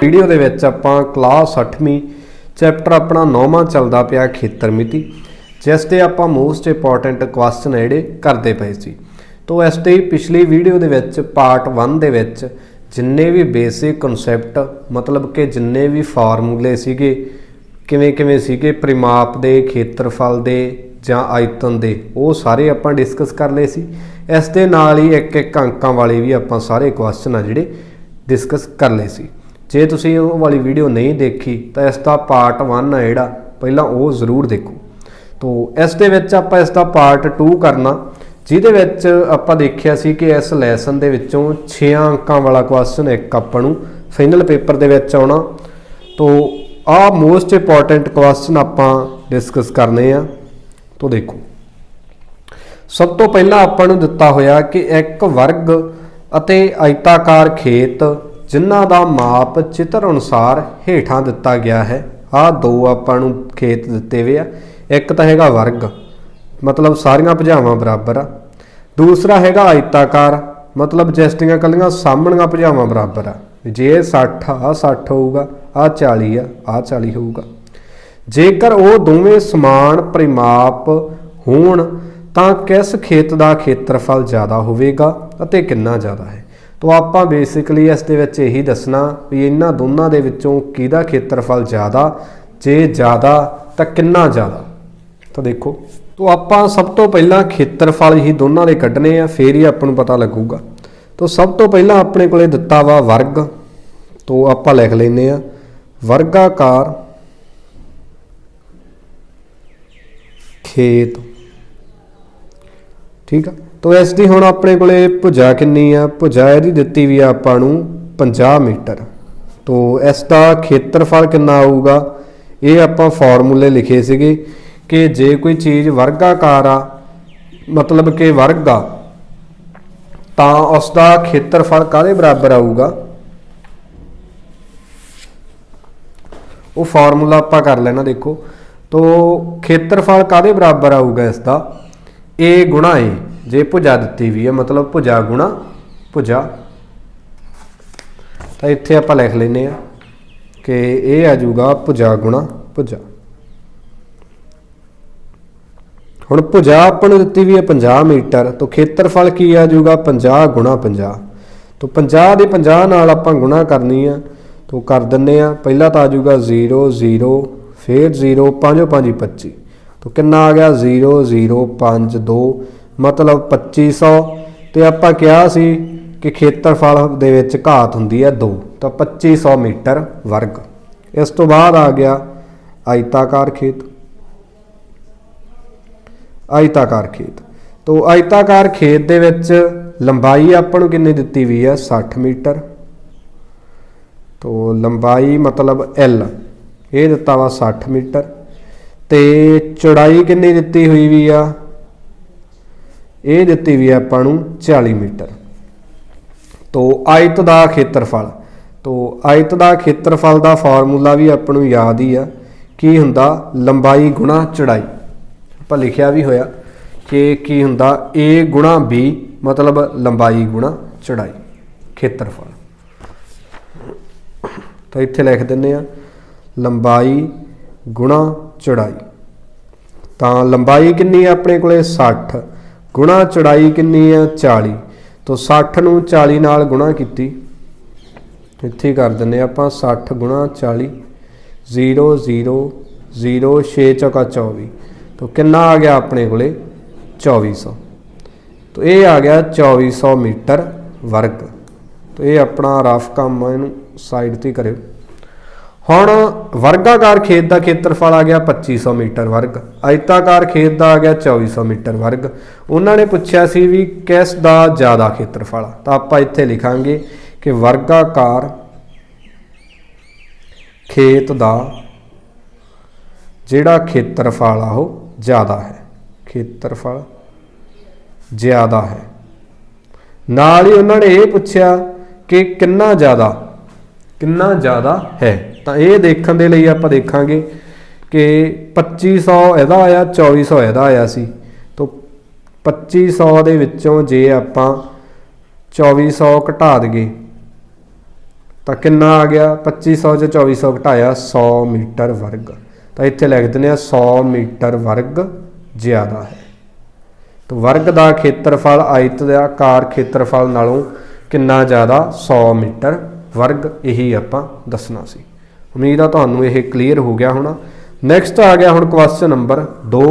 Video दे विच आपां class 8वीं chapter अपना 9वां चलदा पिया खेतर मिति, जिस ते आपां मोस्ट इंपॉर्टेंट क्वेश्चन है जिहड़े करदे पए सी। तो इस ते पिछली वीडियो दे विच पार्ट 1 दे विच जिन्ने भी बेसिक कॉन्सैप्ट मतलब कि जिन्ने भी फार्मूले सीगे किवें किवें सीगे परिमाप दे, खेत्रफल दे जां आयतन दे, वो सारे आपां डिस्कस कर लए सी। इस दे नाल ही एक एक अंकां वाले भी आपां सारे क्वेश्चन आ जिहड़े डिस्कस कर लए सी। जे तुसीं वो वाली वीडियो नहीं देखी तो इसका पार्ट 1 है जिहड़ा पहलां वो जरूर देखो। तो इस दे विच आपां इसका पार्ट 2 करना, जिहदे विच आपां देखिया सी कि इस लैसन दे विचों 6 अंकां वाला क्वेश्चन एक आपां नूं फाइनल पेपर दे विच आउणा। तो आ मोस्ट इंपॉर्टेंट क्वेश्चन आपां डिस्कस करने आ। तो देखो, सब तो पहला आपां नूं दिता होया कि एक वर्ग अते आयताकार खेत जिन्हां दा माप चित्र अनुसार हेठां दिता गया है। आ दो आपां नूं खेत दिते हुए आ, एक तां हैगा वर्ग मतलब सारियां भुजावां बराबर आ, दूसरा हैगा आयताकार मतलब जिस दियां कलियां सामणियां भुजावां बराबर आ। जे 60 आ 60 होऊगा, आ 40 आ 40 होऊगा। जेकर वो दोवें समान परिमाप होण तां किस खेत का खेत्रफल ज़्यादा होवेगा अते कितना ज़्यादा है। तो आपां बेसिकली इस दे विच यही दसना भी इन्हां दोनों दे विचों किहदा खेत्रफल ज़्यादा, जे ज़्यादा तां कितना ज़्यादा। तो देखो, तो आपां सब तो पहला खेत्रफल ही दोनों दे कढने आ, फिर ही आपां नूं पता लगूगा। तो सब तो पहला अपने कोले दिता वा वर्ग, तो आपां लिख लैंदे आ वर्गाकार खेत। ठीक है, तो इसकी हुण अपने कोले भुजा किन्नी आ, भुजा इहदी दित्ती भी आपां नूं 50 मीटर। तो इसका खेत्रफल कितना आऊगा, ये आपां फॉर्मूले लिखे सीगे कि जे कोई चीज़ वर्गाकार आ मतलब कि वर्ग आ तां उसका खेत्रफल काहदे बराबर आऊगा, वो फॉर्मूला आपां कर लेना। देखो, तो खेत्रफल काहदे बराबर आऊगा इसका, ए गुणा ए। जे भुजा दित्ती हुई है मतलब भुजा गुणा भुजा, तो इत्थे आपां लिख लैंदे आ कि ये आ जाऊगा भुजा गुणा भुजा। हुण भुजा आपां नूं दित्ती हुई है 50 मीटर, तो खेत्रफल की आ जाऊगा 50 गुणा 50। तो 50 दे 50 नाल आपां गुणा करनी आ, तो कर दिंदे आ। पहला तो आ जाऊगा 0 0 फिर 0 5 5 25, तो कितना आ गया 0 0 5 2 मतलब 2500। तो आपां कहा सी कि खेत्रफल दे विच घात हुंदी है 2, तो 2500 मीटर वर्ग। इस तो बाद आ गया आयताकार खेत। आयताकार खेत, तो आयताकार खेत दे विच लंबाई आपां नूं किन्नी दित्ती हुई है 60 मीटर। तो लंबाई मतलब L ये दिता वा 60 मीटर, ते चौड़ाई किन्नी दित्ती हुई आ, ये दित्ती हुई आपां नूं 40 मीटर। तो आयत का खेत्रफल, तो आयत का खेत्रफल का फार्मूला भी आपां नूं याद ही आ की हुंदा लंबाई गुणा चौड़ाई। आपां लिखिया भी होया कि की हुंदा A गुणा B मतलब लंबाई गुणा चौड़ाई खेत्रफल। तो इत्थे लिख दिंदे आ लंबाई गुणा चौड़ाई। तो लंबाई किन्नी अपने कोले 60 गुणा चौड़ाई किन्नी है 40। तो 60 नूं 40 नाल गुणा कीती, इत्थे कर दिंदे आपां 60 गुणा 40 0 0 0 6 चौका 24। तो कितना आ गया अपने कोले 2400। तो ये आ गया 2400 मीटर वर्ग। तो ये अपना रफ काम है, इनू साइड ते करियो। हुण वर्गाकार खेत का खेत्रफल आ गया 2500 मीटर वर्ग, आयताकार खेत का आ गया 2400 मीटर वर्ग। उन्होंने पूछा सी भी किस दा ज़्यादा खेत्रफल, तो आप इत्थे लिखांगे कि वर्गाकार खेत का जिहड़ा खेत्रफल आ वो ज़्यादा है, खेत्रफल ज़्यादा है। नाल ही उन्होंने ये पूछा कि कितना ज़्यादा है। तो ये देखने के लिए आप देखांगे कि 2500 इहदा आया 2400 इहदा आया सी। तो 2500 दे विच्चों जे आपां 2400 घटा दईए तो कितना आ गया 2500 च 2400 घटाया 100 मीटर वर्ग। तो इत्थे लिख दें 100 मीटर वर्ग ज़्यादा है। तो वर्ग का खेत्रफल आयत का आकार खेत्रफल नालों कितना ज़्यादा 100 मीटर वर्ग। यही आपां दसना सी। उम्मीद है तुहानूं यह क्लीयर हो गया होना। नैक्सट आ गया हुण क्वेश्चन नंबर 2।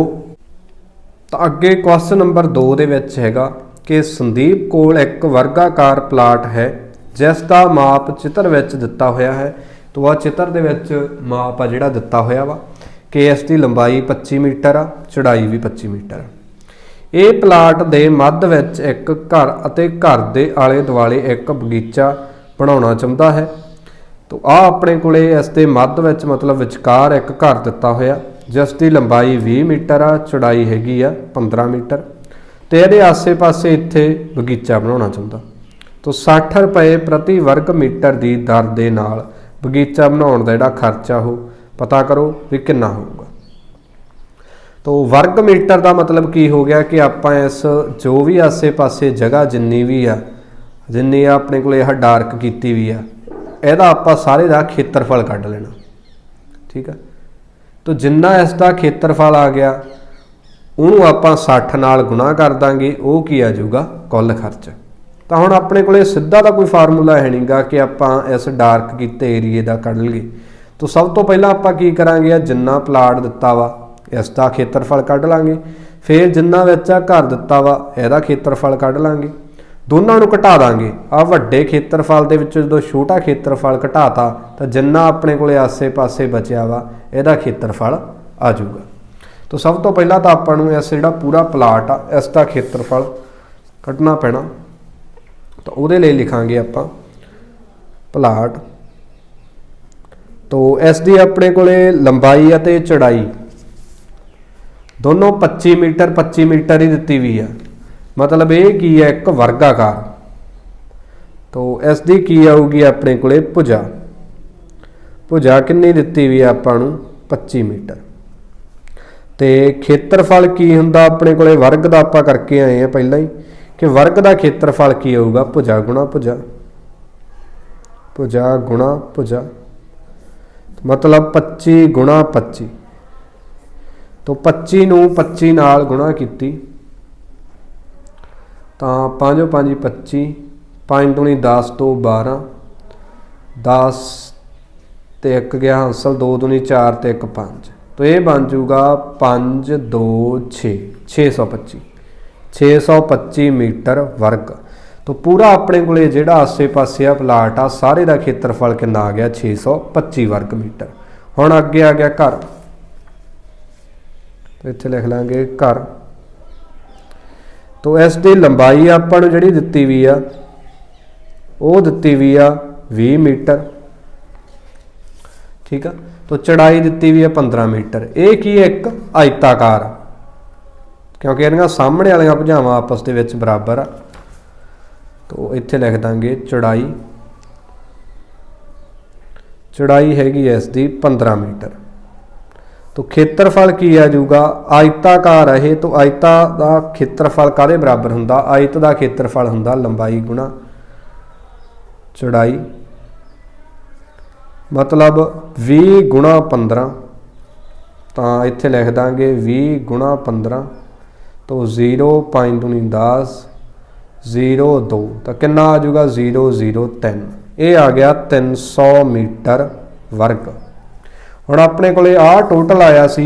तो अगे क्वेश्चन नंबर 2 दे विच हैगा कि संदीप कोल एक वर्गाकार प्लाट है जिसका माप चित्र विच दिता होया है। तो वह चित्र दे विच माप आ जिहड़ा दिता होया वा कि इसकी लंबाई 25 मीटर आ, चौड़ाई भी 25 मीटर आ। ये प्लाट दे मध्य विच एक घर अते घर दे आले दुआले एक बगीचा बनाउणा चाहुंदा है। तो आ अपने कोले इस दे मध्य विच मतलब विचकार एक घर दिता होया जिसकी लंबाई 20 मीटर आ, चौड़ाई हैगी आ 15 मीटर। तो ये आसे पासे इत्थे बगीचा बनाउणा चाहुंदा। तो 60 रुपए प्रति वर्ग मीटर की दर दे नाल बगीचा बनाउण दा जिहड़ा खर्चा हो पता करो भी कितना होगा। तो वर्ग मीटर का मतलब की हो गया कि आपां इस जो भी आसे पासे जगह जिन्नी भी आ जिन्नी अपने को यह डार्क की भी आ इहदा आपां सारे का खेत्रफल कढ लेना। ठीक है। तो जिन्ना इसका खेत्रफल आ गया उन्होंने आपां 60 नाल गुणा कर देंगे, वो की आ जाऊगा कुल खर्च। तो हुण अपने को सीधा तो कोई फार्मूला है नहीं गा कि आपां इस डार्क किते एरीए का कढ लईए। तो सब तो पहला आपां की करांगे जिन्ना प्लाट दिता वा इसका खेत्रफल कढ लांगे, फिर जिन्ना विच घर दिता वा इहदा खेत्रफल कढ लांगे, दोनों नूं घटा देंगे। आ वड्डे खेत्रफल दे विच जो छोटा खेत्रफल घटाता तो जिन्ना अपने को आसे पासे बचिया वा इहदा खेत्रफल आ जाऊगा। तो सब तो पहला तो आपां नूं इस जिहड़ा पूरा प्लाट आ इसका खेत्रफल कढना पैना। तो उहदे लई लिखांगे आपां प्लाट। तो इसकी अपने को लंबाई अते चौड़ाई दोनों 25 मीटर ही दिती हुई है। मतलब ये की है एक वर्गाकार। तो इसकी की आऊगी अपने को भुजा। भुजा कितनी दिती हुई है आपां नूं 25 मीटर। तो खेत्रफल की हुंदा अपने को वर्ग का आपां करके आए हैं पहला ही कि वर्ग का खेत्रफल की आऊगा भुजा गुणा भुजा, भुजा गुणा भुजा। मतलब 25 गुणा 25। तो 25 नूं 25 नाल गुणा कीती तो 5 5 25, 5 दूनी 10 तो 12, 10 ते 1 गया हासिल, 2 दूनी 4 ते 1 5। तो ये बन जूगा 5 2 6 625 625 मीटर वर्ग। तो पूरा अपने को जिहड़ा आसे पासे आ प्लाट आ सारे का खेत्रफल कितना आ गया 625 वर्ग मीटर। हुण अगे आ गया घर। तो इत्थे लिख लांगे घर। तो इसकी लंबाई आपां नूं जिहड़ी दित्ती हुई आ वो दित्ती हुई आ 20 मीटर। ठीक है। तो चौड़ाई दित्ती हुई है 15 मीटर। ये की एक आयताकार क्योंकि इहदियां सामने वालियां भुजावां आपस दे विच बराबर आ। तो इत्थे लिख देंगे चौड़ाई। चौड़ाई हैगी इसकी 15 मीटर। तो खेत्रफल की आ जाऊगा आयताकार है। तो आयता का खेत्रफल काहदे बराबर हुंदा? आयत का खेत्रफल हुंदा लंबाई गुणा चौड़ाई। मतलब 20 गुणा 15। तो इत्थे लिख देंगे 20 गुणा 15। तो 0 5 दूनी 10 0 2। तो कितना आ जाऊगा 0 0 3। ये आ गया 300 मीटर वर्ग। हुण अपने को आ टोटल आया सी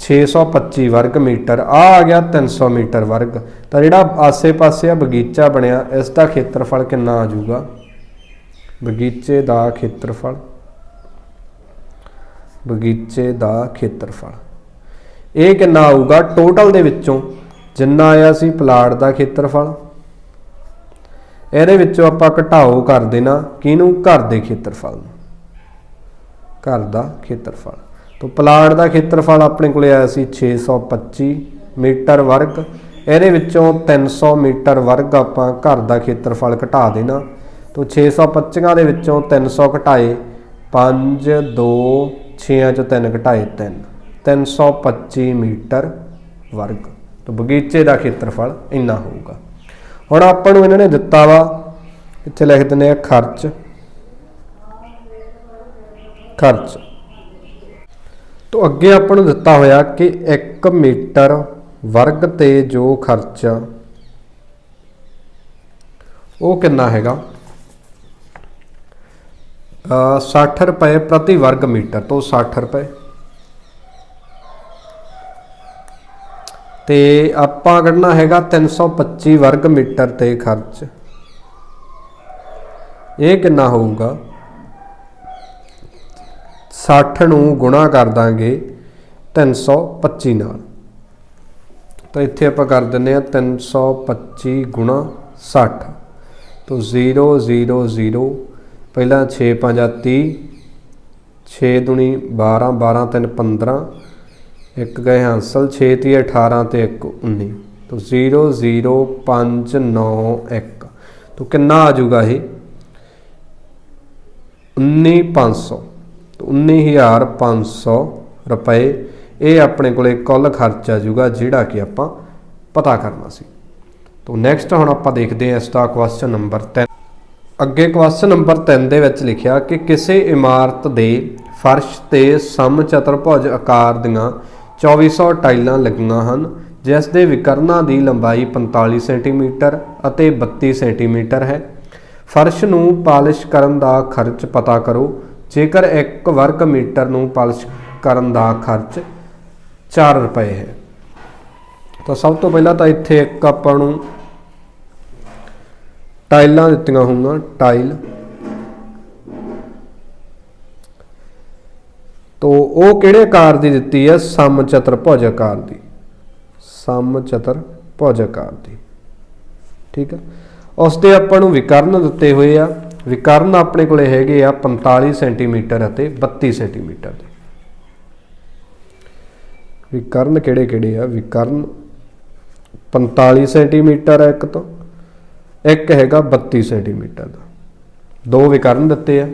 625 वर्ग मीटर, आ गया 300 मीटर वर्ग। तो जिहड़ा आसे पासे बगीचा बनया इसका खेत्रफल कितना आ जाऊगा? बगीचे का खेत्रफल, बगीचे का खेत्रफल ये कितना आऊगा टोटल दे विचों जिन्ना आया सी प्लाट का खेत्रफल। ये आपां घटाओ कर देना किनू? घर के खेत्रफल, घर का खेत्रफल। तो प्लाट का खेत्रफल अपने को आया सी 625 मीटर वर्ग। ये 300 मीटर वर्ग आपां घर का खेत्रफल घटा देना। तो 625 दे विचों 300 घटाए 5 2 6 चो 3 घटाए 3, 325 मीटर वर्ग। तो बगीचे का खेत्रफल इन्ना होगा। हुण आपां नूं इन्हां ने दिता वा, इत्थे लिख दिंदे आ खर्च। खर्च। तो अगे आपां नूं दिता होया कि 1 मीटर वर्ग ते जो खर्चा वो कितना हैगा 60 रुपए प्रति वर्ग मीटर। तो 60 रुपए ते आपां कढ़ना हैगा 325 वर्ग मीटर ते खर्च। ये कितना होऊगा 60 नूं गुणा कर देंगे 325 नाल। तो इत्थे आपां कर दिंदे आ 325 गुणा 60। तो 0 0 0 पहला 6 5 30 6 दूनी 12 12 3 15 एक गए हासिल 6 ती 18 ते 1 19। तो 0 0 5 9 1। तो कितना आ जाऊगा ये 19,500। तो 19,500 रुपए ये अपने को कुल खर्च आ जाऊगा जिहड़ा कि आपां पता करना सी। तो नैक्सट हुण आपां देखते हैं इसका क्वेश्चन नंबर 3। अगे क्वेश्चन नंबर 3 दे विच लिखिया कि किसी इमारत दे फर्श ते सम चतुर्भुज आकार दीआं 2400 टाइलां लगियां हन जिस दे विकर्णां दी लंबाई 45 सेंटीमीटर अते 32 सेंटीमीटर है। फर्श नूं पालिश करन दा खर्च पता करो जेकर 1 वर्ग मीटर नूं पालिश करन दा खर्च 4 रुपए है। तो सब तो पहला तो इत्थे एक आपां नूं टाइलां दित्तियां होंगी टाइल। तो वो किहड़े आकार की दित्ती है सम चतुर्भुज आकार की। सम चतुर्भुज आकार की ठीक है। उसके आपां नूं विकर्ण दिते हुए आ। विकर्ण अपने कोले हैगे आ 45 सेंटीमीटर अते 32 सेंटीमीटर दे। विकर्ण किहड़े किहड़े आ विकर्ण 45 सेंटीमीटर है एक, तो एक हैगा 32 सेंटीमीटर का। दो विकर्ण दिते हैं।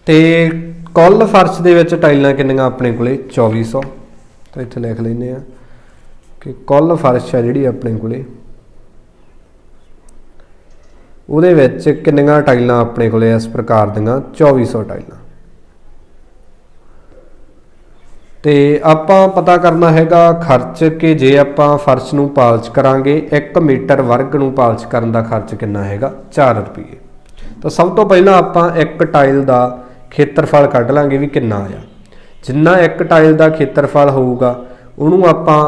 तो कुल फर्श दे विच टाइलां किन्नियां अपने कोले 2400। तो इत्थे लिख लैंदे आ कि कुल फर्श है जिहड़ी अपने कोले उहदे विच किन्नियां टाइलां अपने कोले इस प्रकार दीआं 2400 टाइलां। तो आपां पता करना हैगा खर्च कि जे आपां फर्श नूं पालिश करांगे 1 मीटर वर्ग नूं पालिश करन दा खर्च कितना हैगा 4 रुपये। तो सब तो पहला आपां एक टाइल दा खेत्रफल कढ लांगे भी कितना आया। जिन्ना एक टाइल दा खेत्रफल होऊगा उहनूं आपां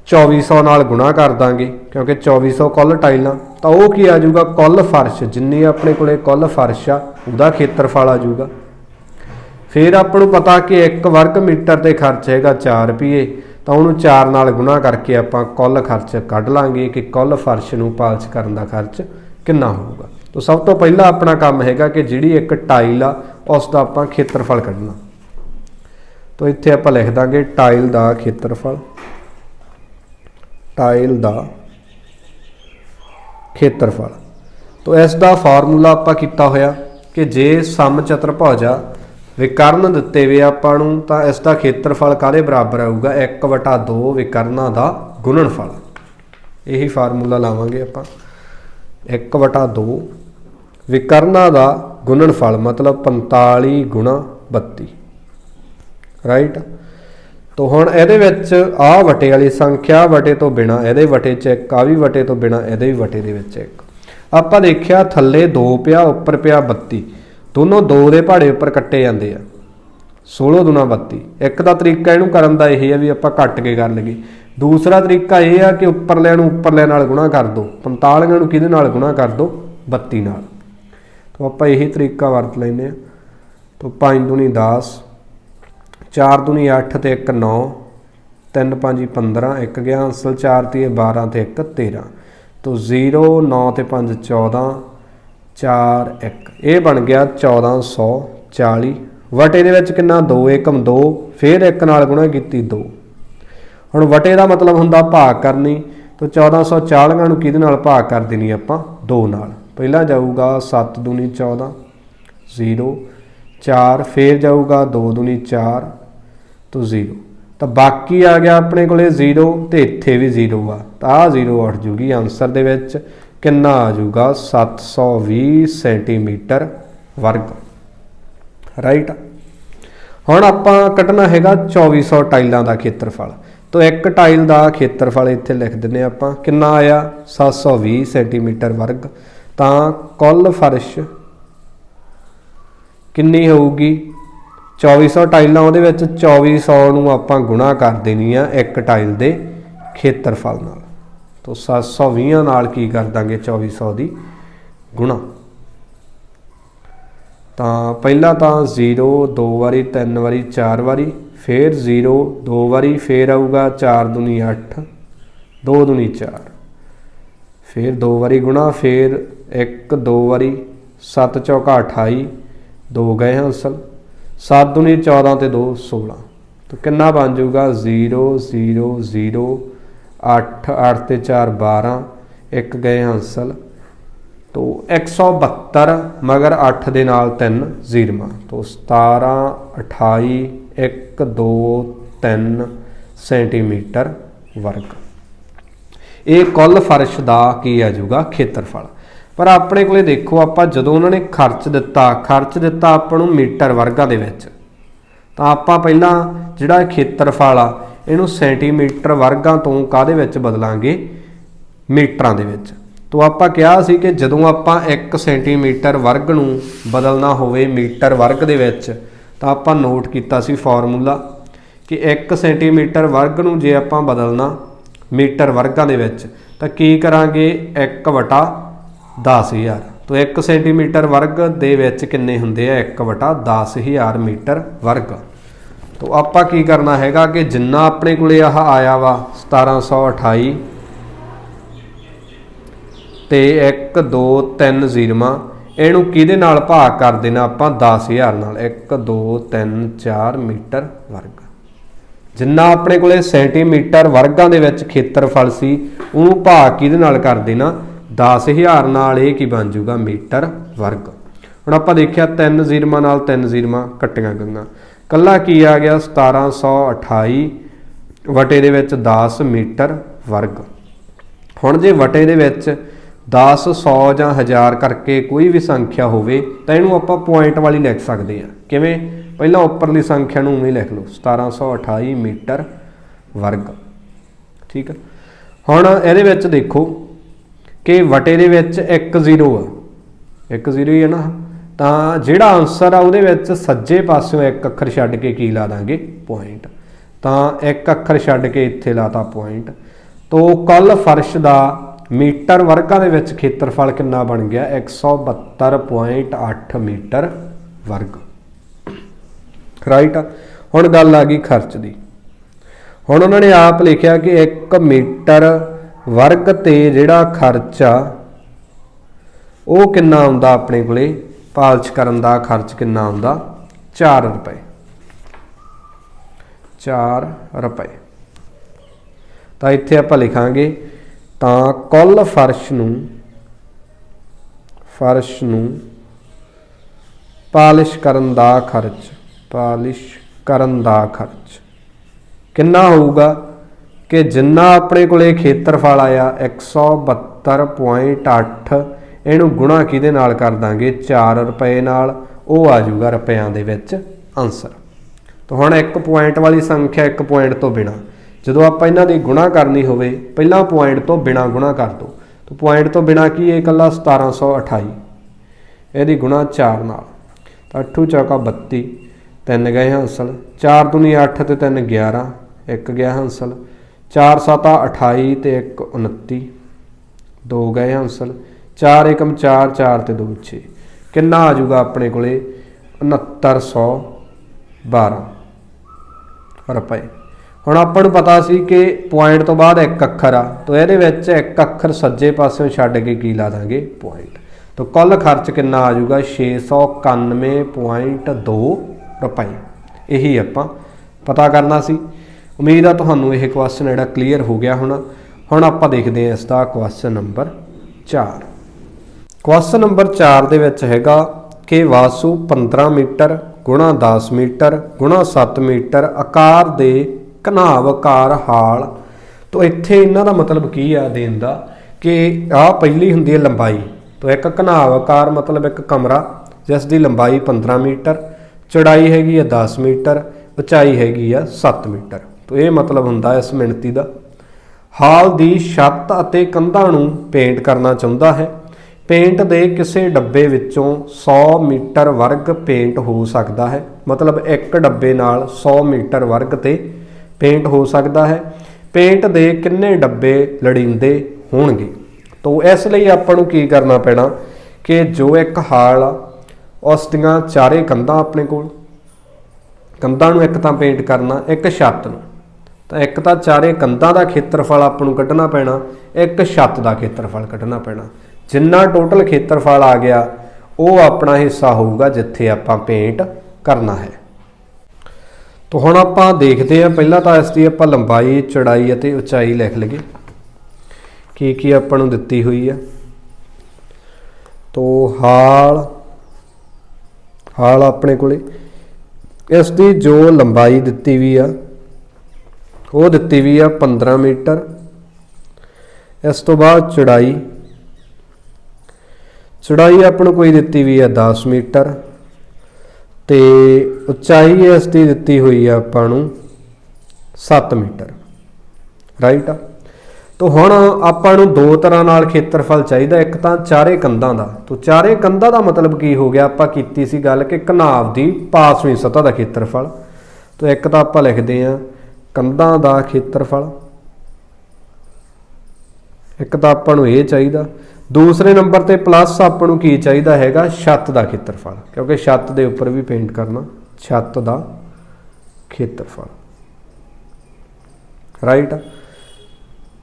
2400 नाल गुणा कर दांगे क्योंकि 2400 कुल टाइलां। तो वो की आ जाऊगा कुल फर्श जिन्नी अपने कोले कुल फर्श आ उहदा खेत्रफल आ जाऊगा। फिर आपनूं पता कि 1 वर्ग मीटर ते खर्च हैगा 4 रुपये। तो उन्होंने 4 नाल गुणा करके आपां कुल खर्च कढ लांगे कि कुल फर्श नूं पालिश करन दा खर्च कितना होगा। तो सब तो पहला अपना काम हैगा कि जिहड़ी एक टाइल आ उसका आपां खेत्रफल कढना। तो इत्थे आपां लिख दांगे टाइल दा खेत्रफल। टाइल दा खेत्रफल। तो इसका फार्मूला आपां कीता होया कि जे सम चतुर्भुज आ विकर्ण दिते हुए आपां नूं तां इसका खेत्रफल काहदे बराबर आऊगा 1/2 विकर्णां दा गुणनफल। यही फार्मूला लावांगे आपां 1/2 विकर्णां दा गुणनफल मतलब 45 गुणा 32 राइट। तो हुण इहदे विच आ वटे वाली संख्या वटे तो बिना इहदे वटे च एक आ भी वटे तो बिना इहदे भी वटे दे विच एक। आपां देखिया थल्ले 2 पिया उपर पिया 32 दोनों 2 दे पहाड़े उपर कट्टे जाते हैं 16 दूना 32। एक दा तरीका इहनूं करन दा इह है भी आपां कट के कर लईए। दूसरा तरीका यह है कि उपरले नूं उपरले नाल गुणा कर दो 45 नूं किहदे नाल गुणा कर दो 32 नाल। तो आपां यही तरीका वरत लैंदे आ। तो 5 दूनी 10 4 दूनी 8 ते 1 9 3 5 15 1 गया हासिल 4 ती 12 ते 1 13। तो 0 9 ते 5 14 4 1 ये बन गया 1440। वटे दे विच कितना 2 एकम 2 फिर 1 नाल गुणा कीती 2। हुण वटे का मतलब हुंदा भाग करनी। तो 1440 नूं किहदे नाल भाग कर देनी आपां 2 नाल। पहला जाऊगा 7 दूनी 14 0 4 फिर जाऊगा 2 दूनी 4 तो 0। तो बाकी आ गया अपने कोले 0 तो इत्थे भी 0 आ तो आ 0 उठ जूगी। आंसर दे विच कितना आ जाऊगा 720 सेंटीमीटर वर्ग। राइट। हुण आपां कढना हैगा 2400 टाइलों का खेत्रफल। तो एक टाइल का खेत्रफल इत्थे लिख दिंदे आपां किन्ना आया 720 सेंटीमीटर वर्ग। तां कुल फर्श किन्नी होऊगी 2400 टाइलां, उहदे विच 2400 नूं आपां गुणा कर देनी आ एक टाइल दे खेत्रफल नाल। तो 720 नाल की कर दांगे 2400 दी गुणा। तो पहला तो 0 2 वारी 3 वारी 4 वारी, फिर 0 2 वारी, फिर आऊगा 4 दूनी 8 2 दूनी 4, फिर 2 वारी गुणा, फिर 1 2 वारी 7 चौका 28 2 गए हासिल, 7 दूनी 14 ते 2 16। तो कितना बन जाऊगा 0 0 0 8 8 ते 4 12 1 गए हासिल। तो 172 मगर 8 दे नाल 3 जीरवा। तो 17 28 1 2 3 सेंटीमीटर वर्ग। ये कुल फर्श का की आ जाऊगा खेत्रफल। पर अपने को देखो आप जो उन्होंने खर्च दिता ਆਪਾਂ ਨੂੰ मीटर वर्गा दे विच, तो आप पहला जिहड़ा खेत्रफल आ इहनूं सेंटीमीटर वर्गा तो काहदे विच बदलांगे मीटरां दे विच। तो आप कहा सी कि जदों आप 1 सेंटीमीटर वर्ग नूं बदलना होवे मीटर वर्ग दे विच, तो आप नोट किया सी फॉर्मूला कि 1 सेंटीमीटर वर्ग नूं जे आप बदलना मीटर वर्गां दे विच तां की करांगे 1/10,000। तो 1 सेंटीमीटर वर्ग दे विच किन्ने हुंदे आ 1/10,000 मीटर वर्ग। तो आप की करना हैगा कि जिन्ना अपने कोले आह आया वा 1728 ते 1 2 3 जीरवा, इहनूं किहदे नाल भाग कर देना आपां 10,000 नाल 1 2 3 4 मीटर वर्ग। जिन्ना अपने कोले सेंटीमीटर वर्गां दे विच खेत्रफल सी उहनूं भाग किहदे नाल कर देना 10,000 नाल, ये की बन जूगा मीटर वर्ग। हुण आपां देखिया 3 जीरवा नाल 3 जीरवा कट्टियां गईयां, कल्ला की आ गया 1728 वटे दे विच 10 मीटर वर्ग। हुण जे वटे दे विच 10 100 ਜਾਂ 1000 करके कोई भी संख्या होवे तो इहनूं आपां पॉइंट वाली लिख सकते हैं। किवें पहला उपरली संख्या नूं उवें लिख लो 1728 मीटर वर्ग। ठीक है। हुण इहदे विच देखो कि वटे दे विच 1 0 आ, 1 0 ही है ना, तां जिहड़ा आंसर आ उहदे विच सज्जे पासिਓਂ एक अखर छड्ड के की ला दांगे पॉइंट। तां एक अखर छड्ड के इत्थे लाता पॉइंट। तो कुल फर्श का मीटर वर्गां दे विच खेत्रफल कितना बन गया 172.8 मीटर वर्ग। राइट। हुण गल आ गई खर्च की। हुण उन्होंने आप लिखिया कि 1 मीटर वर्ग ते जिहड़ा खर्च आ वो किन्ना आउंदा अपने कोले पालिश करन दा खर्च किन्ना आउंदा 4 रुपए। 4 रुपए। तो इत्थे आपां लिखांगे तो कुल फर्श नूं पालिश करन दा खर्च किन्ना होऊगा कि जिन्ना अपने कोले खेत्रफल आया 172.8 इहनूं गुणा किहदे नाल कर दांगे 4 रुपए नाल, वो आ जाऊगा रुपयां दे विच आंसर। तो हुण एक पॉइंट वाली संख्या एक पॉइंट तो बिना ਜਦੋਂ ਆਪਾਂ ਇਹਨਾਂ ਦੀ ਗੁਣਾ ਕਰਨੀ ਹੋਵੇ ਪਹਿਲਾਂ ਪੁਆਇੰਟ ਤੋਂ ਬਿਨਾ ਗੁਣਾ ਕਰ ਦੋ। तो ਪੁਆਇੰਟ ਤੋਂ ਬਿਨਾ ਕੀ ਹੈ ਇਕੱਲਾ 1728 ਇਹਦੀ ਗੁਣਾ 4 ਨਾਲ ਤਾਂ 8 ਚੌਕਾ 32 3 ਗਏ ਹਾਸਲ 4 दूनी 8 ਤੇ 3 11 1 ਗਿਆ ਹਾਸਲ 4 7 28 ਤੇ 1 29 2 ਗਏ ਹਾਸਲ 4 1 4 4 ਤੇ 2 6 ਕਿੰਨਾ ਆ ਜਾਊਗਾ ਆਪਣੇ ਕੋਲੇ 6912 रुपए। हुण आपां नूं पता सी कि पॉइंट तो बाद एक अखर आ, तो इहदे विच एक अखर सज्जे पासिਓਂ छड्ड के की ला दांगे पॉइंट। तो कुल खर्च कितना आ जाऊगा 691.2 रुपए। यही आपां पता करना सी। उम्मीद है तुहानूं यह क्वेश्चन जिहड़ा क्लीयर हो गया होना। हुण आपां देखदे हां इसदा क्वेश्चन नंबर 4। क्वेश्चन नंबर 4 दे विच हैगा कि वासु 15 मीटर गुणा 10 मीटर गुणा 7 मीटर आकार दे घनावकार हाल। तो इत्थे इन्हां दा मतलब की आ देण दा कि आ पहली हुंदी है लंबाई। तो एक घनावकार मतलब एक कमरा जिस दी लंबाई 15 मीटर ਚੌੜਾਈ ਹੈਗੀ ਆ 10 ਮੀਟਰ, ਉਚਾਈ ਹੈਗੀ ਆ 7 ਮੀਟਰ। तो ये मतलब ਹੁੰਦਾ ਇਸ ਮਿਣਤੀ ਦਾ। ਹਾਲ ਦੀ ਛੱਤ ਅਤੇ ਕੰਧਾਂ ਨੂੰ ਪੇਂਟ ਕਰਨਾ ਚਾਹੁੰਦਾ ਹੈ। ਪੇਂਟ ਦੇ ਕਿਸੇ ਡੱਬੇ ਵਿੱਚੋਂ 100 ਮੀਟਰ ਵਰਗ ਪੇਂਟ ਹੋ ਸਕਦਾ ਹੈ। मतलब एक ਡੱਬੇ ਨਾਲ 100 ਮੀਟਰ ਵਰਗ ਤੇ ਪੇਂਟ ਹੋ ਸਕਦਾ ਹੈ। ਪੇਂਟ ਦੇ ਕਿੰਨੇ ਡੱਬੇ ਲੋੜੀਂਦੇ ਹੋਣਗੇ। तो इस ਲਈ ਆਪਾਂ ਨੂੰ ਕੀ ਕਰਨਾ ਪੈਣਾ ਕਿ ਜੋ ਇੱਕ ਹਾਲ ਆ ਉਸ ਦੀਆਂ ਚਾਰੇ ਕੰਧਾਂ ਆਪਣੇ ਕੋਲ, ਕੰਧਾਂ ਨੂੰ ਇੱਕ ਤਾਂ ਪੇਂਟ ਕਰਨਾ, ਇੱਕ ਛੱਤ ਨੂੰ, ਤਾਂ ਇੱਕ ਤਾਂ ਚਾਰੇ ਕੰਧਾਂ ਦਾ ਖੇਤਰਫਲ ਆਪਾਂ ਨੂੰ ਕੱਢਣਾ ਪੈਣਾ, ਇੱਕ ਛੱਤ ਦਾ ਖੇਤਰਫਲ ਕੱਢਣਾ ਪੈਣਾ। ਜਿੰਨਾ ਟੋਟਲ ਖੇਤਰਫਲ ਆ ਗਿਆ ਉਹ ਆਪਣਾ ਹਿੱਸਾ ਹੋਊਗਾ ਜਿੱਥੇ ਆਪਾਂ ਪੇਂਟ ਕਰਨਾ ਹੈ। ਤਾਂ ਹੁਣ ਆਪਾਂ ਦੇਖਦੇ ਹਾਂ, ਪਹਿਲਾਂ ਤਾਂ ਇਸ ਦੀ ਆਪਾਂ ਲੰਬਾਈ, ਚੌੜਾਈ ਅਤੇ ਉਚਾਈ ਲਿਖ ਲਈਏ ਕੀ ਆਪਾਂ ਨੂੰ ਦਿੱਤੀ ਹੋਈ ਆ। तो हाल अपने कोले इसकी जो लंबाई दिती हुई आ वो दिती हुई आ 15 मीटर। इस तो बाद चौड़ाई अपन कोई दिती हुई है 10 मीटर। तो उचाई इसकी दिती हुई है अपन 7 मीटर, राइट। तो हुण आपां नूं दो तरह नाल खेत्रफल चाहिए, एक तो चारे कंधां दा। तो चारे कंधां दा मतलब की हो गया, आपां कीती सी गल कि घनाव दी पासवीं सतह दा खेत्रफल। तो एक तो आपां लिखदे आ कंधां दा खेत्रफल, एक तो आपां नूं ये चाहिए। दूसरे नंबर ते प्लस आपां नूं की चाहिए हैगा छत दा खेत्रफल, क्योंकि छत दे उपर भी पेंट करना, छत दा खेत्रफल, राइट।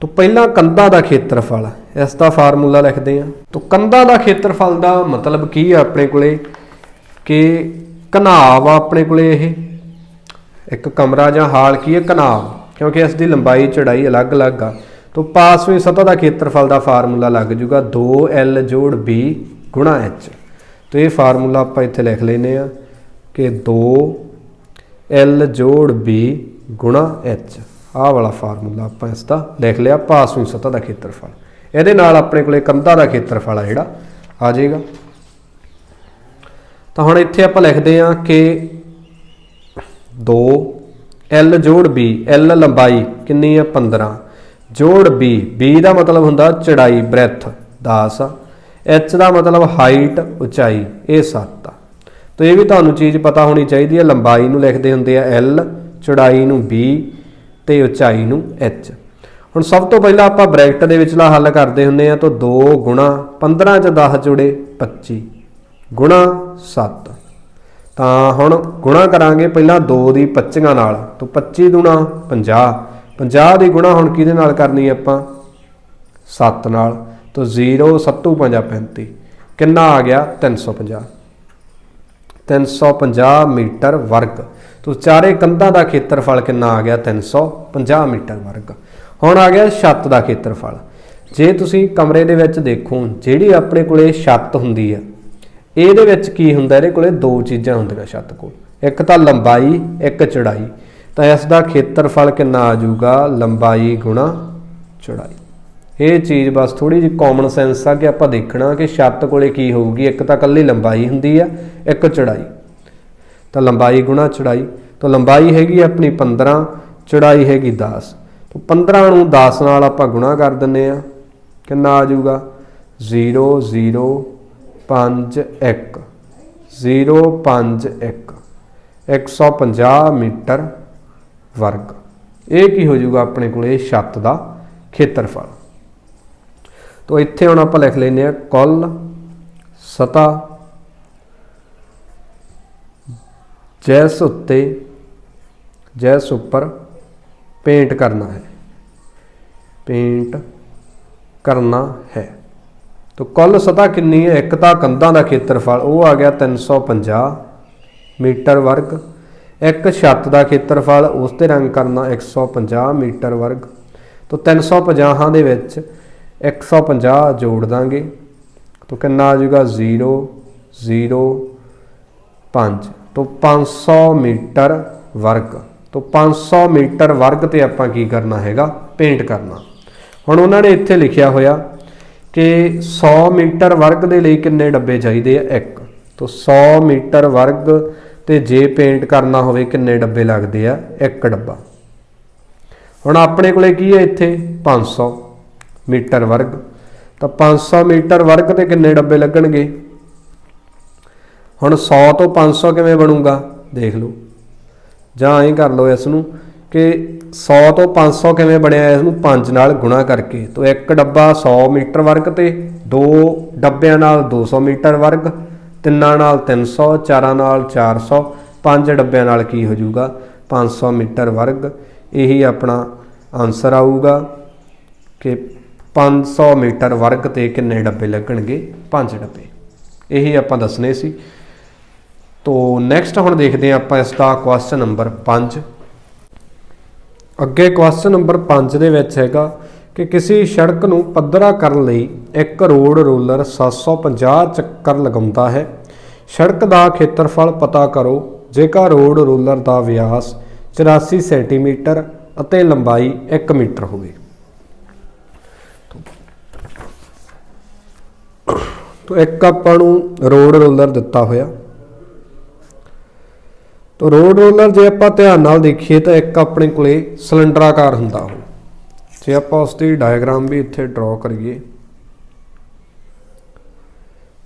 तो पहला कंधां दा खेत्रफल, इसका फार्मूला लिखते हैं। तो कंधां दा खेत्रफल का मतलब की है अपने कोले कि घनाव अपने कोले एक कमरा जां हाल की है घनाव, क्योंकि इसकी लंबाई चौड़ाई अलग अलग आ। तो पासवीं सतह का खेत्रफल का फार्मूला लग जूगा 2L जोड़ B गुणा H। तो ये फार्मूला आप इत्थे लिख लेने कि 2L जोड़ B गुणा H, आह वाला फार्मूला आप इसका लिख लिया, पासवीं सतह का खेत्रफल। ये अपने को कंधा का खेत्रफल है जोड़ा आ जाएगा। तो हुण इत्थे आप लिखते हैं कि 2L जोड़ B, L लंबाई कितनी है 15, जोड़ B का मतलब होंदा चौड़ाई ब्रैथ 10, H का मतलब हाइट उचाई ये 7। तो ये भी तुहानूं चीज़ पता होनी चाहिए। लंबाई नूं लिखते होंदे आ L, चौड़ाई नूं B ते उचाई नूं H। हुण सब तो पहला आपां ब्रैकेट दे विचला हल करते हुंदे आ। तो 2 गुणा 15 च 10 जोड़े 25 गुणा 7। तां हुण गुणा करांगे पहला 2 दी 25 नाल, तो 25 दूणा 50, 50 दी गुणा हुण किहदे नाल करनी आपां 7 नाल। तो 0 7 5 35 कितना आ गया 350, 350 मीटर वर्ग। तो चारे कंधां का खेत्रफल कितना आ गया 350 मीटर वर्ग। हुण आ गया छत का खेत्रफल। जे तुसीं कमरे दे विच देखो, जिहड़ी अपने कोले छत हुंदी है, इहदे विच की हुंदा, इहदे कोले दो चीज़ां हुंदियां छत कोल, एक तां लंबाई एक चौड़ाई। तो इसका खेत्रफल कितना आ जाऊगा लंबाई गुणा चौड़ाई। ये चीज़ बस थोड़ी जी कॉमन सेंस आ कि आपां देखना कि छत कोले की होगी, एक तां कल्ली लंबाई हुंदी है, एक चौड़ाई। तो लंबाई गुणा चौड़ाई, तो लंबाई हैगी अपनी 15, चौड़ाई हैगी 10। तो 15 नूं 10 नाल आपां गुणा कर दिंदे आ, कितना आ जाऊगा 0 0 5 1 0 5 1 150 मीटर वर्ग। ये की हो जाऊगा अपने को छत का खेत्रफल। तो इत्थे हुण आपां लिख लैंदे आ कुल सतह जिस उपर पेंट करना है, पेंट करना है। तो कुल सतह कितनी है, एक तो कंधां का खेत्रफल वो आ गया 350 मीटर वर्ग, एक छत का खेत्रफल उस ते रंग करना 150 मीटर वर्ग। तो 350 दे विच 150 जोड़ देंगे, तो कितना आ जाएगा 0 0 5, तो 500 मीटर वर्ग। तो 500 मीटर वर्ग ते आपां की करना हैगा पेंट करना। हुण उन्होंने इत्थे लिखिया होया कि 100 मीटर वर्ग दे लई किन्ने डब्बे चाहिए, 1। तो 100 मीटर वर्ग तो जे पेंट करना होवे किन्ने डब्बे लगते आ, एक डब्बा। हुण अपने कोले की है इत्थे 500 मीटर वर्ग, तो 500 मीटर वर्ग ते किन्ने डब्बे लगणगे। हुण 100 तो 500 किवें बनूगा देख लो, जां ही कर लो इसनूं कि 100 तो 500 किवें बनिया, इसनूं 5 नाल गुणा करके। तो एक डब्बा 100 मीटर वर्ग ते 2 डब्बिਆਂ नाल 200 मीटर वर्ग, 3 नाल 300, 4 नाल 400, 5 डब्बिਆਂ नाल की हो जाऊगा 500 मीटर वर्ग। यही अपना आंसर आऊगा कि 500 मीटर वर्ग ते किन्ने डब्बे लगणगे, 5 डब्बे। यही आपां दसने सी। तो नैक्सट हुण देखते हैं आपां इसका क्वेश्चन नंबर 5। अगे क्वेश्चन नंबर 5 दे विच हैगा कि किसी सड़क नूं पੱਧਰਾ करन लई एक रोड रोलर 750 चक्कर लगाउंदा है। सड़क का खेत्रफल पता करो जेकर रोड रोलर का व्यास 84 सेंटीमीटर ਅਤੇ लंबाई 1 मीटर होवे। तो एक आपां नूं रोड रोलर दिता होया। तो रोड रोलर जे आपां ध्यान नाल देखीए तो एक अपने कोले सिलेंडराकार हुंदा हो। जे आपां उसकी डायग्राम भी इत्थे ड्रॉ करिए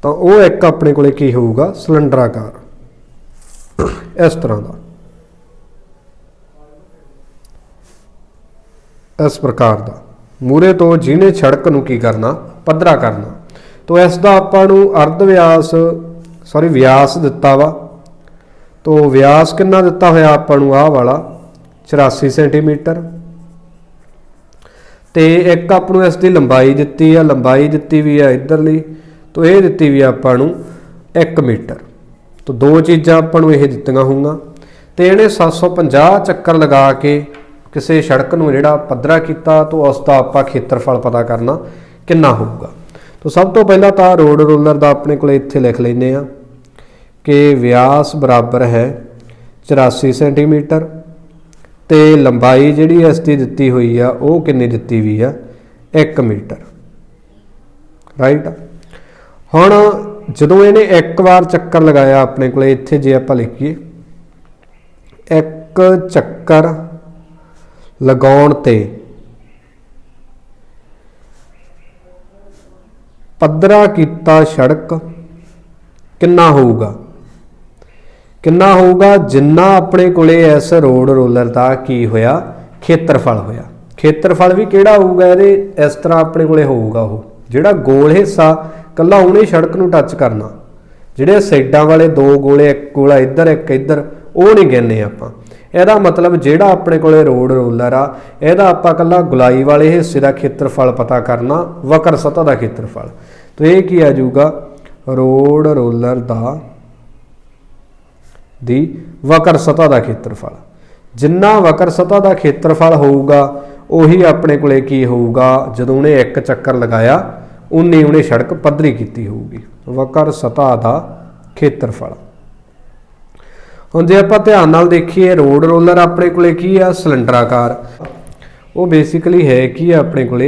तो वो एक अपने कोले की होऊगा सिलेंडराकार, इस तरह का, इस प्रकार का मूहरे तो जिन्हें सड़क नूं की करना पੱਧਰਾ करना। तो इसका आपां नूं अर्ध व्यास व्यास दिता वा। तो व्यास कितना दिता होया आपां नूं आह वाला 84 सेंटीमीटर, तो एक आपां नूं इसकी लंबाई दिती है, लंबाई दिती भी है इधरली, तो ये दिती भी आपां नूं 1 मीटर। तो दो चीज़ां आपां नूं ये दित्तियां होंगी। तो इहने 750 चक्कर लगा के किसी सड़क नूं जिहड़ा पੱਧਰਾ कीता, तो उसका आपां खेत्रफल पता करना कितना होऊगा। तो सब तो पहला तो रोड रोलर का अपने को इत्थे लिख लैंदे आ कि व्यास बराबर है 84 सेंटीमीटर, तो लंबाई जिहड़ी इसकी दित्ती हुई आ वो कितनी दित्ती हुई आ 1 मीटर, राइट। हुण जदों इहने एक बार चक्कर लगाया अपने को इत्थे जे आपां लिखीए एक चक्कर लगाउण ते पੱਧਰਾ कीता सड़क किन्ना होऊगा, किन्ना होऊगा जिन्ना अपने कोले इस रोड रोलर का की होया खेत्रफल होया। खेत्रफल भी किहड़ा होऊगा इहदे इस तरह अपने कोले होऊगा, वो जिहड़ा गोल हिस्सा कल्ला उहने सड़क नूं टच करना, जिहड़े साइडां वाले दो गोले, एक गोला इधर एक इधर, वो नहीं गिनने आपां। ਇਹਦਾ मतलब ਜਿਹੜਾ ਆਪਣੇ ਕੋਲੇ रोड रोलर आ, ਇਹਦਾ ਆਪਾਂ ਕੱਲਾ ਗੁਲਾਈ वाले हिस्से का खेत्रफल पता करना, वक्र सतह का खेत्रफल। तो ये की आ जाऊगा रोड रोलर दी वक्र सतह का खेत्रफल। जिन्ना वक्र सतह का खेत्रफल होऊगा उही अपने कोले की होऊगा जदों उन्हें एक चक्कर लगाया उन्नी उन्हें सड़क पੱਧਰੀ कीती होऊगी, वक्र सतह का खेत्रफल। हुण जे आपां ध्यान नाल देखीए रोड रोलर अपने कोले की आ सिलेंडराकार, वो बेसिकली है कि अपने कोले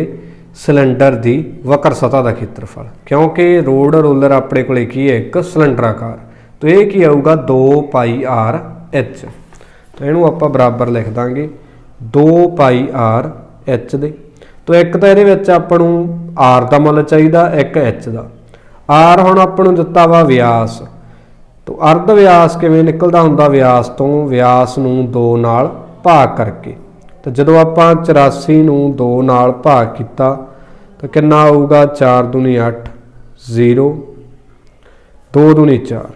सिलेंडर की वक्र सतह का खेत्रफल, क्योंकि रोड रोलर अपने कोले की है एक सिलेंडराकार। तो ये की आऊगा 2πr/h। तो इहनूं आपां बराबर लिख दांगे 2πr/h दे। तो एक तो ये आपां नूं r का मुल चाहिदा, एक h का। r हुण आपां नूं दित्ता वा व्यास, तो अर्ध व्यास किवें निकलदा हुंदा व्यास तो, व्यास नूं 2 नाल भाग करके। तो जदों आपां 84 नूं 2 नाल भाग कीता तो कितना आऊगा 4 दूनी 8, 0 2 दूनी 4,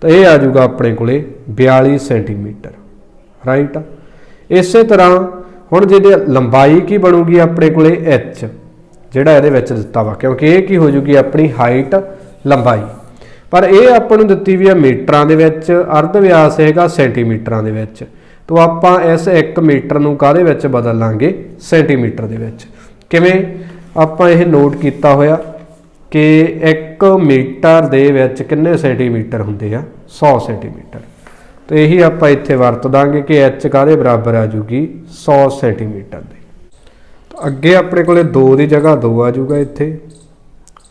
तो ये आ जाऊगा अपने कोले 42 सेंटीमीटर, राइट। इस तरह हुण जिहदी लंबाई की बनूगी अपने कोले h, जिहड़ा इहदे विच दित्ता वा, क्योंकि ये की हो जूगी अपनी हाइट लंबाई। पर यह आपां नूं दित्ती भी है मीटरां दे विच, अर्ध व्यास हैगा सेंटीमीटरां दे विच। तो आपां इस 1 मीटर नूं काहदे विच बदल लांगे सेंटीमीटर दे विच। किवें आपां यह नोट कीता होया कि 1 मीटर दे विच किन्ने सेंटीमीटर हुंदे आ 100 सेंटीमीटर। तो यही आपां इत्थे वरत दांगे कि h काहदे बराबर आ जूगी 100 सेंटीमीटर दे। तो अगे अपने कोले 2 की जगह 2 आ जूगा, इत्थे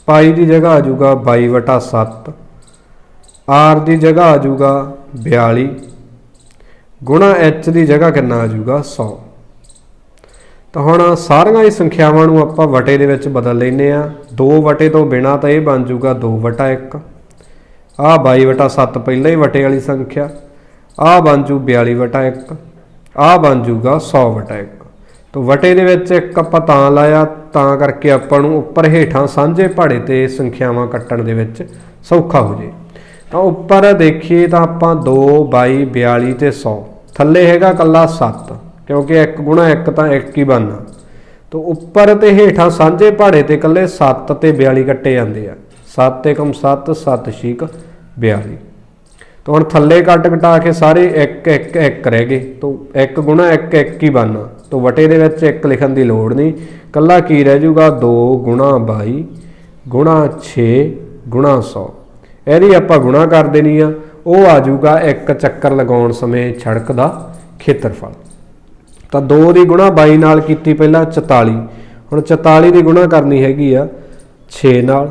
पाई की जगह आ जूगा 22/7, आर की जगह आ जाऊगा 42 गुणा एच की जगह कितना आ जाऊगा 100। तो हुण सारियां ही संख्यावां नूं आपां वटे दे विच बदल लैंदे आ। 2 वटे तो बिना तो यह बन जूगा 2/1। आ 22/7 पहले ही वटे वाली संख्या, आ बन जू 42/1, आ बन जूगा 100/1। तो वटे दे विच एक आपां तां लाया तां करके आपां नूं उपर हेठां सांझे पहाड़े ते संख्यावां कट्टण दे विच सौखा हो जाए। तो उपर देखिए तो आपां 2 22 42 ते 100, थल्ले हैगा कल्ला 7 क्योंकि 1 गुणा 1 तो 1 ही बनना। तो उपर ते हेठां सांझे पहाड़े ते कल्ले 7 ते 42 कट्टे जाते हैं। 7 एकम 7 7 छीक 42। तो हुण थल्ले कट कटा के सारे 1 1 1 रह गए। तो 1 गुणा 1 1 ही बनना। तो वटे दे विच 1 लिखण की लोड़ नहीं, कल्ला की रह जूगा 2 गुणा 22 गुणा 6 गुणा 100। यदि आपां गुणा कर देनी आ, वो आ जूगा 1 चक्कर लगाउण समय सड़क का खेत्रफल। तो 2 की गुणा 22 नाल कीती पहला 44, हुण 44 की गुणा करनी हैगी आ 6 नाल।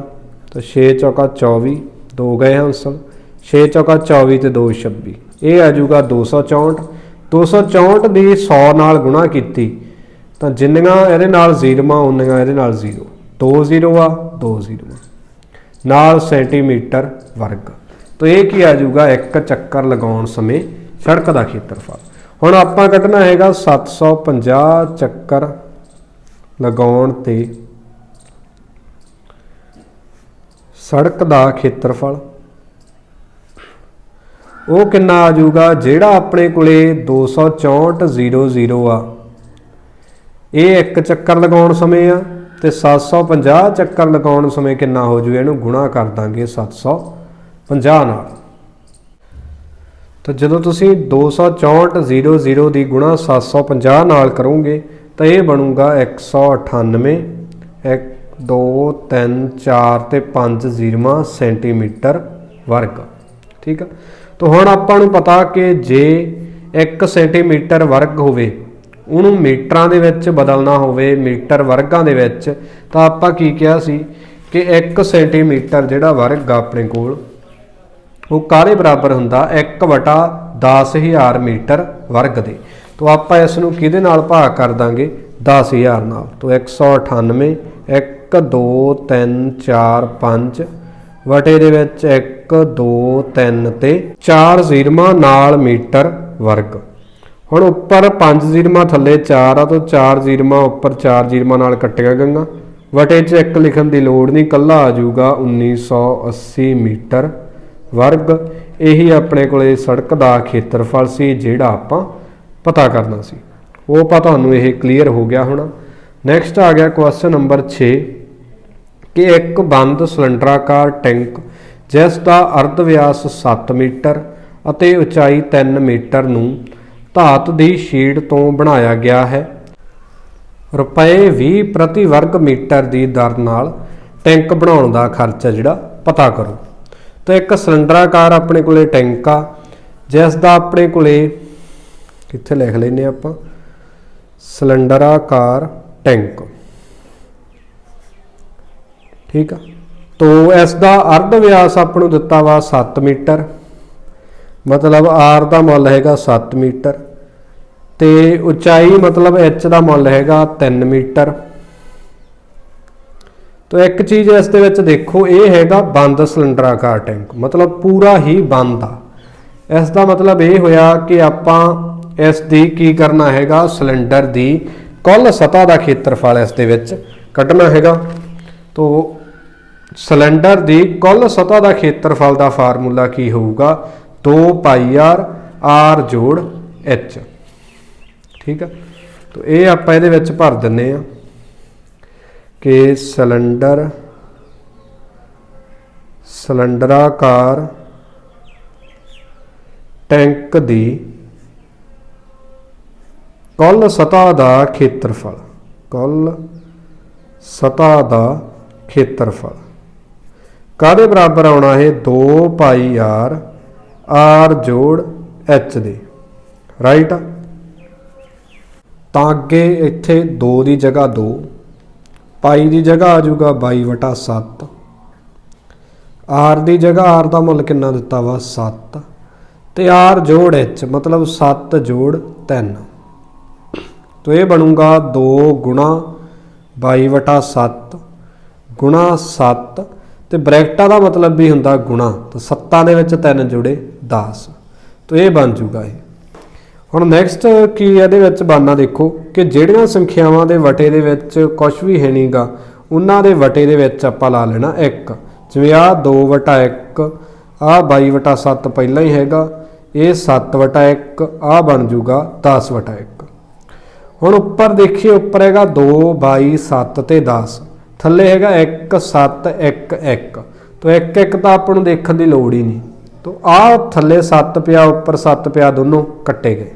तो 6 चौका 24, 2 गए हांसल, 6 चौका 24 ते 2 26, ये आ जूगा 264। 264 की 100 नाल गुणा कीती तो जिन्नियां इहदे नाल जीरोवां उन्नियां इहदे नाल जीरो, 2 जीरो आ 2 जीरो नाल सेंटीमीटर वर्ग। तो ये की आ जूगा 1 चक्कर लगाउण समय सड़क का खेत्रफल। हुण आपां कढना हैगा 750 चक्कर लगाउण ते सड़क का खेत्रफल। वो कितना आ जूगा जिहड़ा अपने कोले 264.00 आ, ये 1 चक्कर लगाउण समय आ, ते 750 चक्कर लगाउण समय कितना हो जू, इहनूं गुणा कर दांगे 750 नाल। तो जदों तुसीं 264.00 की गुणा 750 नाल करोगे तो ये बनूगा 198 1 2 3 4 ते 5 जीरोवां सेंटीमीटर वर्ग। ठीक है। तो हुण आपां नूं पता कि जे 1 सेंटीमीटर वर्ग होवे उहनूं मीटरां दे विच बदलना होवे मीटर वर्गां दे विच, तो आपां की किहा सी कि 1 सेंटीमीटर जिहड़ा वर्ग आ अपने कोल वो काहदे बराबर हुंदा 1/10,000 मीटर वर्ग दे। तो आपां इस नूं किहदे नाल भाग कर दांगे 10,000 नाल। तो 198 1 2 3 4 5 वटे दे विच 1 2 3 ते 4 जीरोवां नाल मीटर वर्ग। हुण उपर 5 जीरोवां थल्ले 4 आ, तो 4 जीरोवां उपर 4 जीरोवां नाल कट्टिया गईयां। वटे 'च 1 लिखण की लोड़ नहीं, कल्ला आ जाऊगा 1980 मीटर वर्ग। यही अपने कोले सड़क का खेत्रफल सी जिहड़ा आपां पता करना सी। वो आपां तुहानूं ये क्लीयर हो गया होना। नैक्सट आ गया क्वेश्चन नंबर 6 कि एक बंद सिलेंडराकार टैंक जिसका अर्ध व्यास 7 मीटर ਅਤੇ ਉਚਾਈ 3 मीटर ਨੂੰ धात की शीट तो बनाया गया है। रुपए 20 प्रति वर्ग मीटर की दर नाल टैंक बनाने का खर्चा जिहड़ा पता करो। तो एक सिलेंडराकार अपने कोले टैंक आ जिसका अपने कोले कित्थे लिख लेने आपां सिलेंडराकार टैंक। ठीक है। तो इसका अर्ध व्यास आपनूं दिता वा 7 मीटर, मतलब आर का मुल हैगा 7 मीटर, तो उचाई मतलब एच का मुल हैगा 3 मीटर। तो एक चीज़ इस दे विच देखो, ये हैगा बंद सिलेंडराकार टैंक, मतलब पूरा ही बंद आ। इसका मतलब ये होया कि आपां इस दी की करना हैगा सिलेंडर की कुल सतह का खेत्रफल इस दे विच कढ़ना हैगा। तो सिलेंडर की कुल सतह का खेत्रफल का फार्मूला की होगा 2 पाई आर जोड़ एच। ठीक है। तो ये आप इहदे विच भर दिंदे आ कि सिलेंडराकार टैंक की कुल सतह का खेत्रफल, कुल सतह का खेत्रफल काहदे बराबर आना है 2 पाई आर जोड़ एच दे। राइट। तो अगे इत्थे 2 की जगह 2, पाई की जगह आ जाऊगा 22/7, आर की जगह आर का मुल कितना दिता वा 7 तो आर जोड़ एच मतलब 7 जोड़ 3 तो ये बनूगा 2 गुणा 22/7 गुणा 7 तो ब्रैकटा का मतलब भी होंगे गुणा तो 7 दे विच 3 जुड़े 10 तो ये बन जूगा ये। हुण नैक्सट की ये बनना देखो कि जिहड़ियां संख्यावां दे वटे दे विच कुछ भी है नहीं गा उन्हां दे वटे दे विच आपां ला लेना 1 जिवें आ 2/1 आ 22/7 पहला ही हैगा ये 7/1 आ बन जूगा 10/1। हुण उपर देखिए उपर हैगा 2 22 7 ते 10 थल्ले हैगा 1 7 1 1 तो 1 1 तो आपां नूं देखण दी लोड़ ही नहीं तो आ थल्ले 7 पिया उपर 7 पिया दोनों कट्टे गए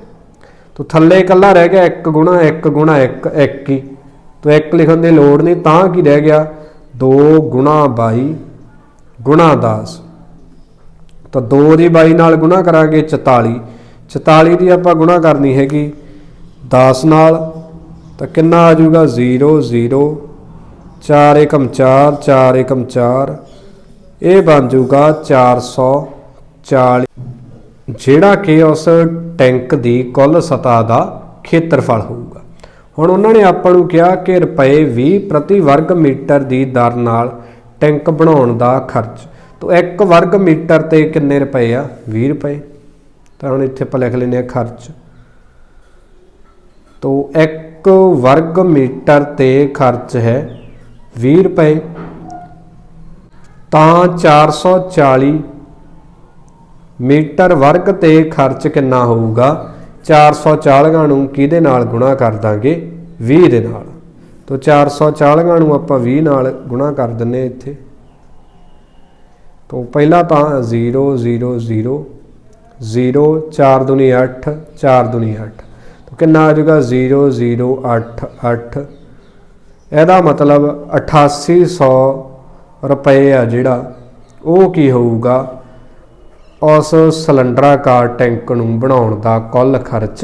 तो थल्ले कल्ला रह गया 1 गुणा 1 गुणा 1 1 ही तो 1 लिखण दी लोड़ नहीं तां की रह गया 2 गुणा 22 गुणा 10 तो 2 दी 22 नाल गुणा करांगे 44 44 दी आपां गुणा करनी हैगी 10 नाल तो कितना आ जाऊगा 0 0 4 एकम 4 4 एकम 4 ये बन जूगा 440 जिहड़ा कि उस टैंक की कुल सतह का खेत्रफल होगा। हुण उन्होंने आपां नूं कहा कि रुपए 20 प्रति वर्ग मीटर की दर नाल टैंक बनाउण दा खर्च तो 1 वर्ग मीटर ते किन्ने रुपए आ 20 रुपए तो हुण इत्थे आपां लिख लैंदे आ खर्च तो 1 वर्ग मीटर ते खर्च है 20 रुपए तो 440 मीटर वर्ग ते खर्च कितना होगा 440 नूं किहदे नाल गुणा कर दांगे 20 दे नाल तो 440 नूं आपां 20 नाल गुणा कर दिंदे इत्थे तो पहला तो 0 0 0 0 4 दूनी 8 4 दूनी 8 तो कितना आ जाएगा 0 0 8 8 ਇਹਦਾ मतलब 8800 रुपए आ जिहड़ा वो की होऊगा उस सिलेंडराकार टैंक नूं बनाउण दा कुल खर्च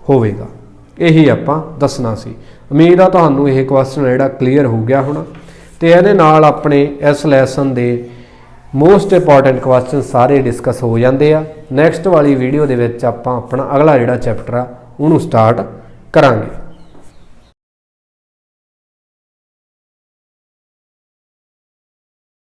होवेगा। यही आपां दसना सी। उम्मीद आ तुहानूं यह क्वेश्चन जिहड़ा क्लीयर हो गया होना ते इहदे नाल अपने इस lesson they most important question सारे डिस्कस हो जाते हैं। नैक्सट वाली वीडियो दे विच आपां अपना अगला जिहड़ा चैप्टर आ उहनूं स्टार्ट करांगे।